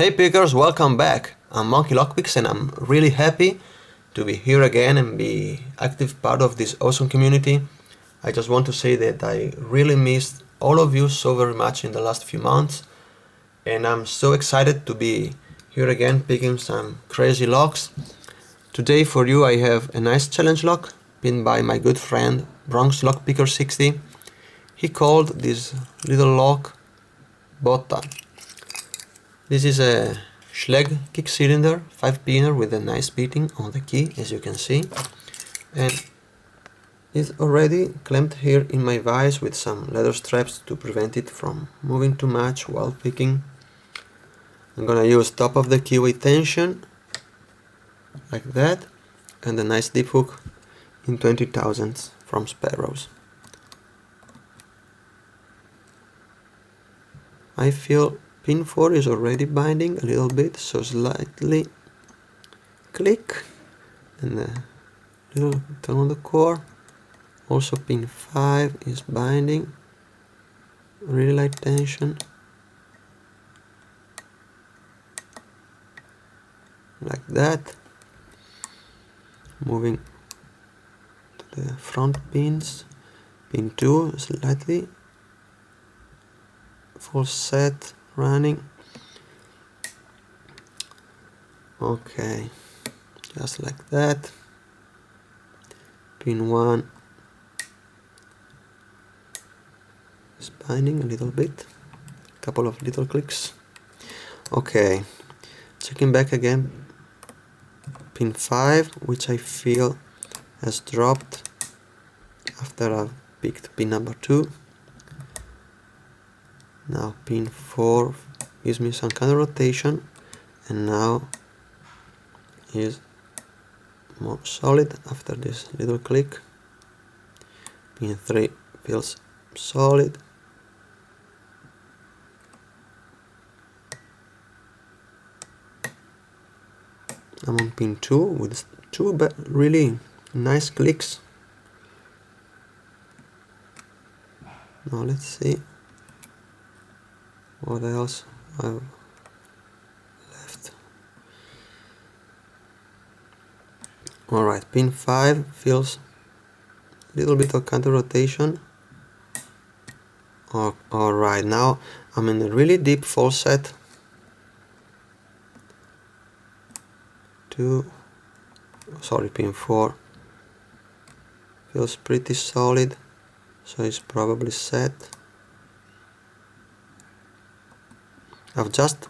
Hey pickers, welcome back. I'm Monkey Lockpicks and I'm really happy to be here again and be active part of this awesome community. I just want to say that I really missed all of you so very much in the last few months, and I'm so excited to be here again picking some crazy locks. Today for you I have a nice challenge lock pinned by my good friend BLP60. He called this little lock Botta. This is a Schleg kick cylinder, 5-pinner with a nice beating on the key, as you can see, and it's already clamped here in my vise with some leather straps to prevent it from moving too much while picking. I'm gonna use top of the keyway tension, like that, and a nice deep hook in 20 thousandths from Sparrows. I feel pin 4 is already binding a little bit, so slightly click and a little turn on the core. Also pin 5 is binding, really light tension, like that. Moving to the front pins, pin 2 slightly full set running. Okay, just like that. Pin 1 is binding a little bit, couple of little clicks. Okay, checking back again, pin 5, which I feel has dropped after I've picked pin number 2. Now pin 4 gives me some kind of rotation, and now is more solid after this little click. Pin 3 feels solid. I'm on pin 2 with two really nice clicks. Now let's see what else I've left. Alright, pin 5 feels a little bit of counter rotation. Alright, now I'm in a really deep full set. Pin 4 feels pretty solid, so it's probably set. I've just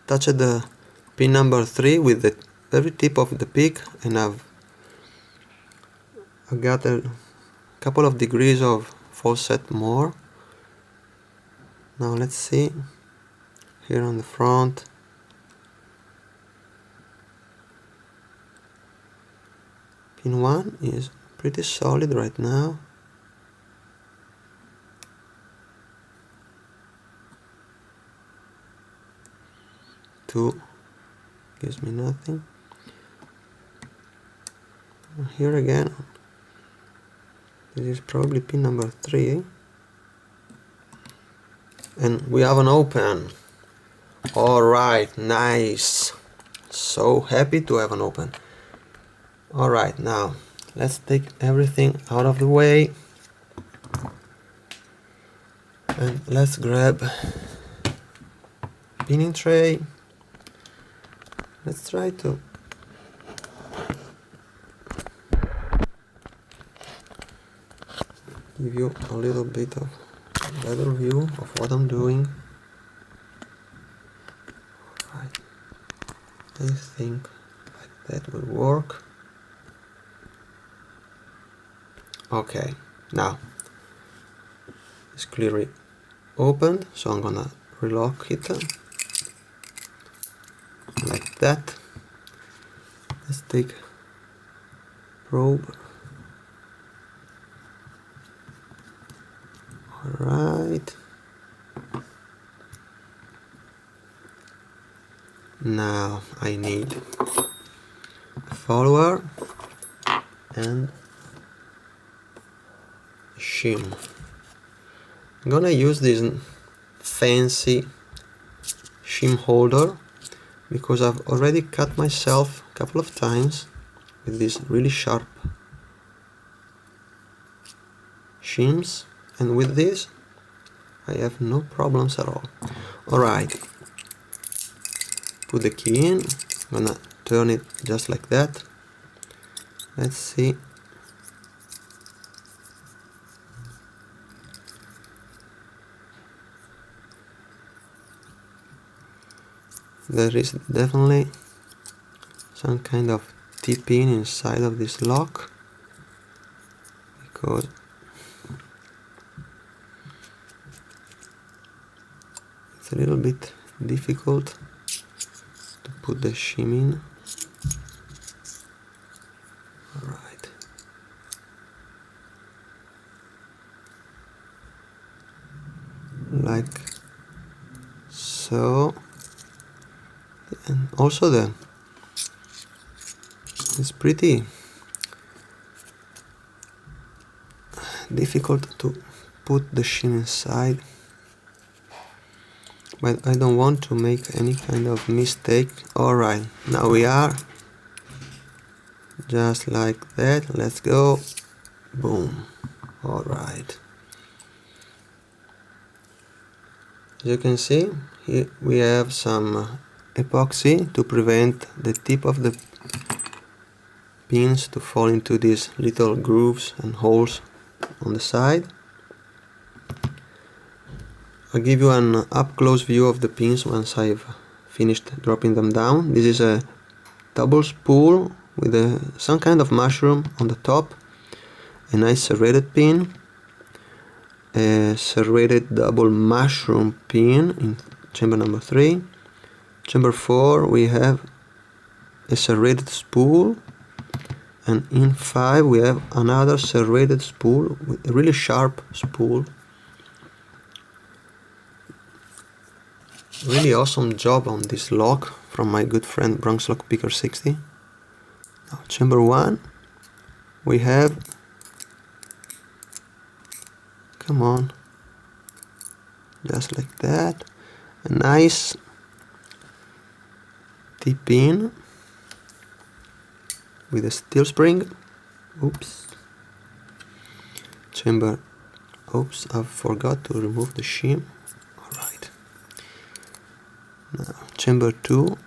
touched the pin number 3 with the very tip of the pick, and I've got a couple of degrees of full set more. Now let's see here on the front. Pin 1 is pretty solid right now. Two gives me nothing. Here again, this is probably pin number 3, and we have an open. Alright, nice. So happy to have an open. Alright, now let's take everything out of the way and let's grab pinning tray. Let's try to give you a little bit of better view of what I'm doing. Right. I think like that will work. Okay, now it's clearly opened, so I'm gonna relock it like that. Let's take probe. Alright, now I need a follower and a shim. I'm gonna use this fancy shim holder because I've already cut myself a couple of times with these really sharp shims, and with this I have no problems at all. Alright, put the key in, I'm gonna turn it just like that. Let's see. There is definitely some kind of T-pin inside of this lock, because it's a little bit difficult to put the shim in. Alright. Like so. And also it's pretty difficult to put the shim inside, but I don't want to make any kind of mistake. Alright, now we are just like that. Let's go. Boom. Alright, as you can see, here we have some epoxy to prevent the tip of the pins to fall into these little grooves and holes on the side. I'll give you an up-close view of the pins once I've finished dropping them down. This is a double spool with some kind of mushroom on the top, a nice serrated pin, a serrated double mushroom pin in chamber number 3. Chamber 4 we have a serrated spool, and in 5 we have another serrated spool with a really sharp spool. Really awesome job on this lock from my good friend Lockpicks60. Now chamber 1 we have, come on, just like that, a nice T-pin with a steel spring. Oops. Chamber, oops, I forgot to remove the shim. Alright. Now chamber 2,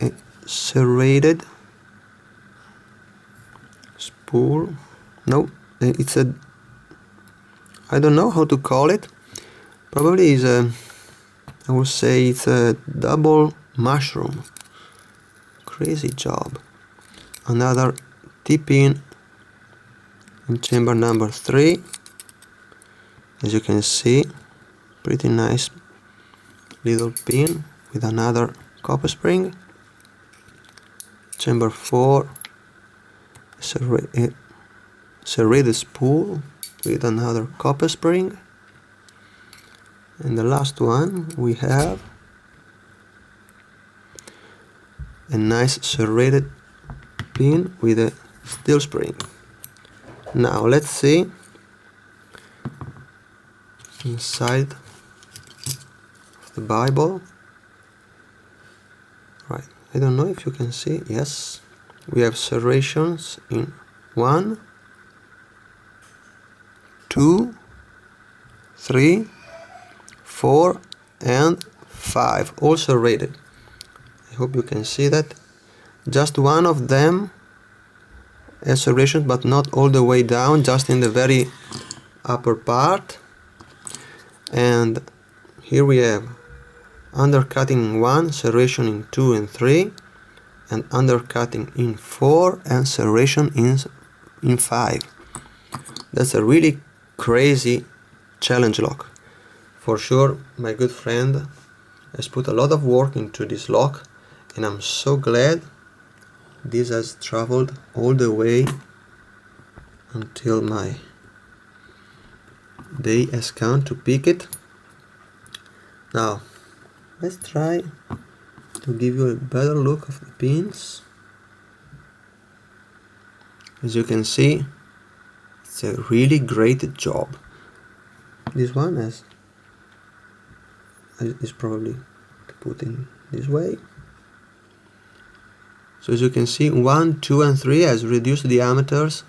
a serrated spool. No, it's a, I don't know how to call it. Probably is a, I would say it's a double mushroom. Crazy job. Another T-pin in chamber number 3. As you can see, pretty nice little pin with another copper spring. Chamber 4, serrated spool with another copper spring. And the last one we have a nice serrated pin with a steel spring. Now let's see inside of the Bible. Right, I don't know if you can see. Yes, we have serrations in 1, 2, 3, 4 and 5, all serrated. I hope you can see that. Just one of them has serrations, but not all the way down, just in the very upper part. And here we have undercutting in 1, serration in 2 and 3, and undercutting in 4 and serration in 5. That's a really crazy challenge lock. For sure, my good friend has put a lot of work into this lock, and I'm so glad this has traveled all the way until my day has come to pick it. Now let's try to give you a better look of the pins. As you can see, it's a really great job. This one is probably to put in this way. So as you can see, 1, 2 and 3 has reduced diameters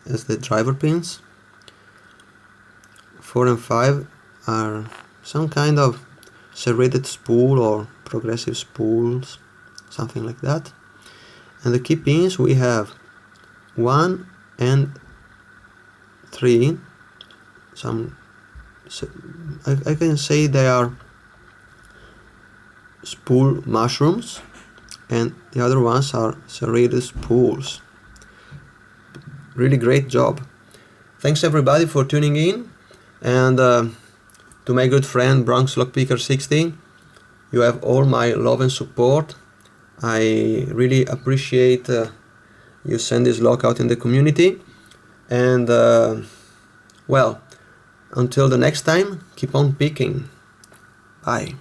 as the driver pins. 4 and 5 are some kind of serrated spool or progressive spools, something like that. And the key pins, we have 1 and 3. I can say they are spool mushrooms, and the other ones are serrated spools. Really great job. Thanks everybody for tuning in, and to my good friend Bronx Lockpicker60, you have all my love and support. I really appreciate you send this lock out in the community, and well, until the next time, keep on picking. Bye.